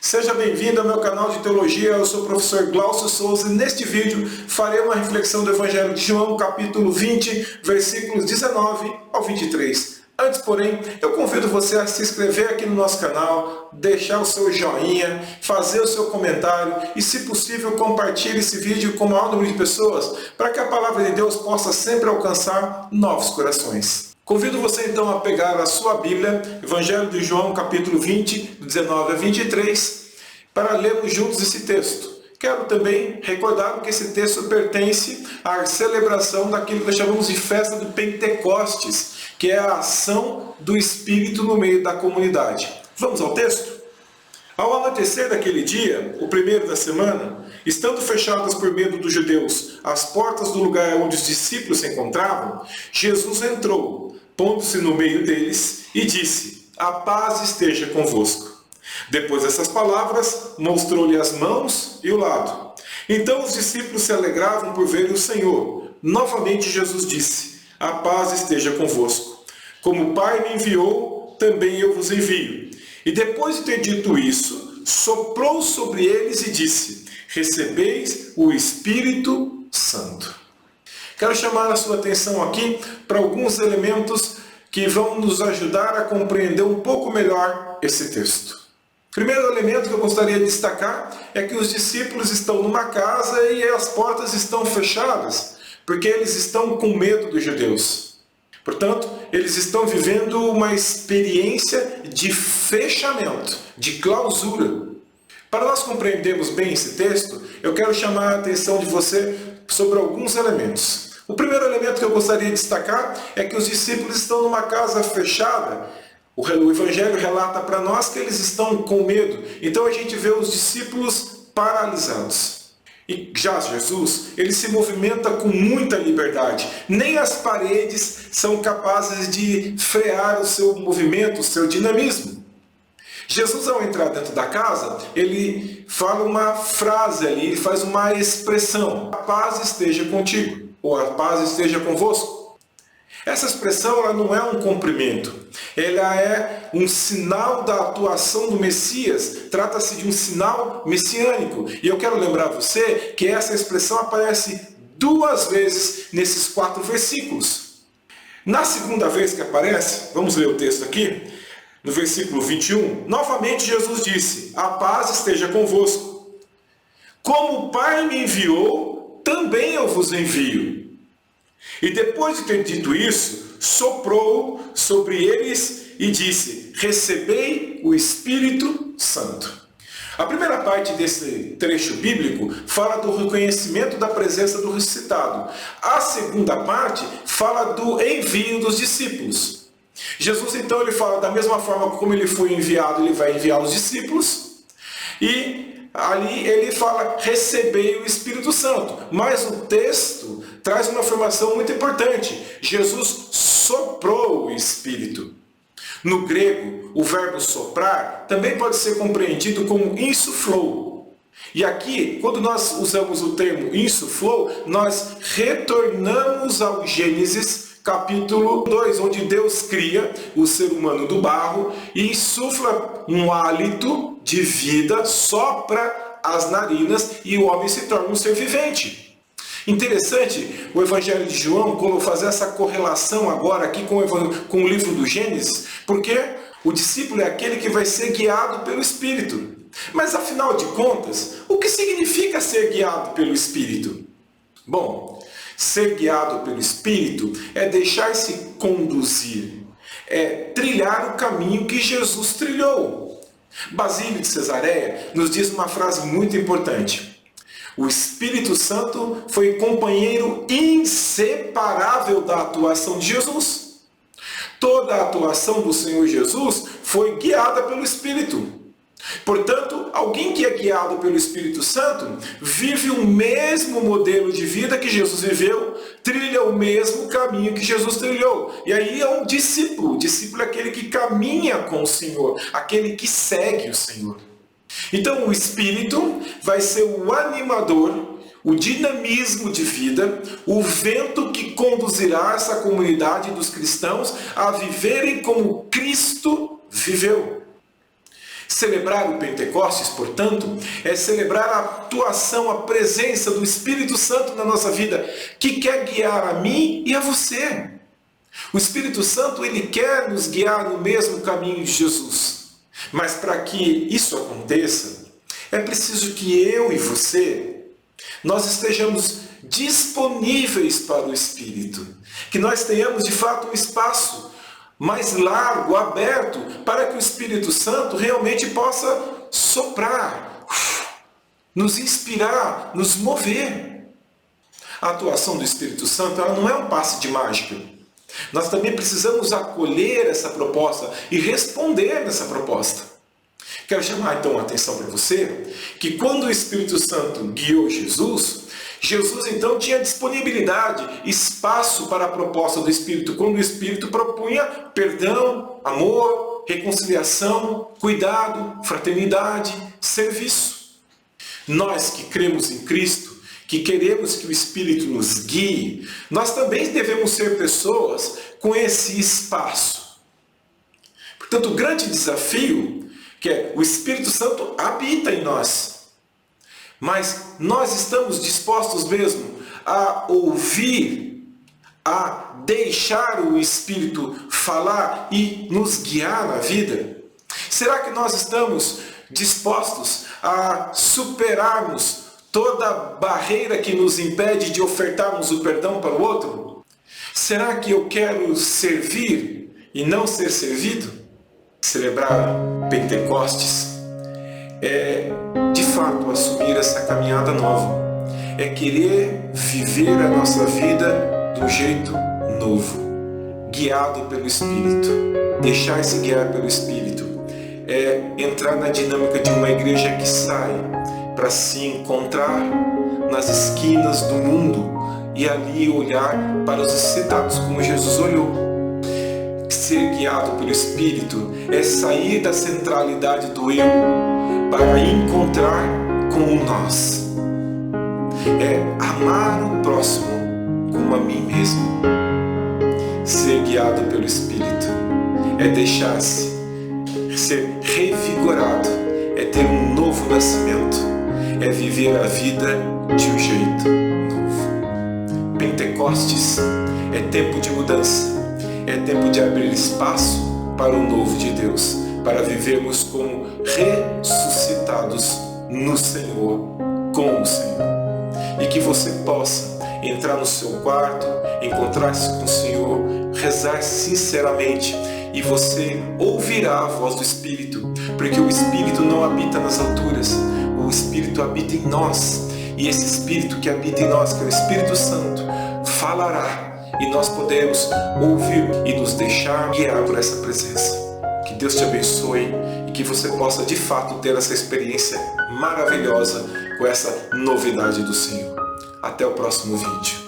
Seja bem-vindo ao meu canal de teologia, eu sou o professor Glaucio Souza e neste vídeo farei uma reflexão do Evangelho de João, capítulo 20, versículos 19 ao 23. Antes, porém, eu convido você a se inscrever aqui no nosso canal, deixar o seu joinha, fazer o seu comentário e, se possível, compartilhe esse vídeo com o maior número de pessoas para que a palavra de Deus possa sempre alcançar novos corações. Convido você então a pegar a sua Bíblia, Evangelho de João, capítulo 20, 19 a 23, para lermos juntos esse texto. Quero também recordar que esse texto pertence à celebração daquilo que nós chamamos de festa do Pentecostes, que é a ação do Espírito no meio da comunidade. Vamos ao texto? Ao anoitecer daquele dia, o primeiro da semana, estando fechadas por medo dos judeus as portas do lugar onde os discípulos se encontravam, Jesus entrou, pondo-se no meio deles, e disse: "A paz esteja convosco." Depois dessas palavras, mostrou-lhe as mãos e o lado. Então os discípulos se alegravam por verem o Senhor. Novamente Jesus disse: "A paz esteja convosco. Como o Pai me enviou, também eu vos envio." E depois de ter dito isso, soprou sobre eles e disse: "Recebeis o Espírito Santo." Quero chamar a sua atenção aqui para alguns elementos que vão nos ajudar a compreender um pouco melhor esse texto. O primeiro elemento que eu gostaria de destacar é que os discípulos estão numa casa e as portas estão fechadas, porque eles estão com medo dos judeus. Portanto, eles estão vivendo uma experiência de fechamento, de clausura. Para nós compreendermos bem esse texto, eu quero chamar a atenção de você sobre alguns elementos. O primeiro elemento que eu gostaria de destacar é que os discípulos estão numa casa fechada. O Evangelho relata para nós que eles estão com medo. Então a gente vê os discípulos paralisados. E já Jesus, ele se movimenta com muita liberdade. Nem as paredes são capazes de frear o seu movimento, o seu dinamismo. Jesus, ao entrar dentro da casa, ele fala uma frase ali, ele faz uma expressão: "A paz esteja contigo", ou "A paz esteja convosco." Essa expressão ela não é um cumprimento, ela é um sinal da atuação do Messias, trata-se de um sinal messiânico. E eu quero lembrar você que essa expressão aparece 2 vezes nesses 4 versículos. Na segunda vez que aparece, vamos ler o texto aqui, no versículo 21, novamente Jesus disse: "A paz esteja convosco. Como o Pai me enviou, também eu vos envio." E depois de ter dito isso, soprou sobre eles e disse: "Recebei o Espírito Santo." A primeira parte desse trecho bíblico fala do reconhecimento da presença do ressuscitado. A segunda parte fala do envio dos discípulos. Jesus então ele fala da mesma forma como ele foi enviado, ele vai enviar os discípulos. E ali ele fala: "Recebei o Espírito Santo." Mas o texto traz uma informação muito importante. Jesus soprou o Espírito. No grego, o verbo soprar também pode ser compreendido como insuflou. E aqui, quando nós usamos o termo insuflou, nós retornamos ao Gênesis capítulo 2, onde Deus cria o ser humano do barro e insufla um hálito de vida, sopra as narinas e o homem se torna um ser vivente. Interessante o Evangelho de João fazer essa correlação agora aqui com o livro do Gênesis, porque o discípulo é aquele que vai ser guiado pelo Espírito. Mas afinal de contas, o que significa ser guiado pelo Espírito? Bom, ser guiado pelo Espírito é deixar-se conduzir, é trilhar o caminho que Jesus trilhou. Basílio de Cesareia nos diz uma frase muito importante: "O Espírito Santo foi companheiro inseparável da atuação de Jesus." Toda a atuação do Senhor Jesus foi guiada pelo Espírito. Portanto, alguém que é guiado pelo Espírito Santo vive o mesmo modelo de vida que Jesus viveu, trilha o mesmo caminho que Jesus trilhou. E aí é um discípulo. O discípulo é aquele que caminha com o Senhor, aquele que segue o Senhor. Então o Espírito vai ser o animador, o dinamismo de vida, o vento que conduzirá essa comunidade dos cristãos a viverem como Cristo viveu. Celebrar o Pentecostes, portanto, é celebrar a atuação, a presença do Espírito Santo na nossa vida, que quer guiar a mim e a você. O Espírito Santo, ele quer nos guiar no mesmo caminho de Jesus. Mas para que isso aconteça, é preciso que eu e você, nós estejamos disponíveis para o Espírito. Que nós tenhamos, de fato, um espaço mais largo, aberto, para que o Espírito Santo realmente possa soprar, nos inspirar, nos mover. A atuação do Espírito Santo, ela não é um passe de mágica. Nós também precisamos acolher essa proposta e responder nessa proposta. Quero chamar então a atenção para você, que quando o Espírito Santo guiou Jesus então tinha disponibilidade, espaço para a proposta do Espírito, quando o Espírito propunha perdão, amor, reconciliação, cuidado, fraternidade, serviço. Nós que cremos em Cristo, que queremos que o Espírito nos guie, nós também devemos ser pessoas com esse espaço. Portanto, o grande desafio que é o Espírito Santo habita em nós. Mas nós estamos dispostos mesmo a ouvir, a deixar o Espírito falar e nos guiar na vida? Será que nós estamos dispostos a superarmos toda barreira que nos impede de ofertarmos o perdão para o outro? Será que eu quero servir e não ser servido? Celebrar Pentecostes é, de fato, assumir essa caminhada nova. É querer viver a nossa vida de um jeito novo, guiado pelo Espírito. Deixar-se guiar pelo Espírito é entrar na dinâmica de uma igreja que sai para se encontrar nas esquinas do mundo e ali olhar para os necessitados como Jesus olhou. Ser guiado pelo Espírito é sair da centralidade do eu para encontrar com o nós. É amar o próximo como a mim mesmo. Ser guiado pelo Espírito é deixar-se ser revigorado, é ter um novo nascimento, é viver a vida de um jeito novo. Pentecostes é tempo de mudança, é tempo de abrir espaço para o novo de Deus, para vivermos como ressuscitados no Senhor, com o Senhor. E que você possa entrar no seu quarto, encontrar-se com o Senhor, rezar sinceramente, e você ouvirá a voz do Espírito, porque o Espírito não habita nas alturas, o Espírito habita em nós, e esse Espírito que habita em nós, que é o Espírito Santo, falará, e nós podemos ouvir e nos deixar guiar por essa presença. Que Deus te abençoe e que você possa de fato ter essa experiência maravilhosa com essa novidade do Senhor. Até o próximo vídeo.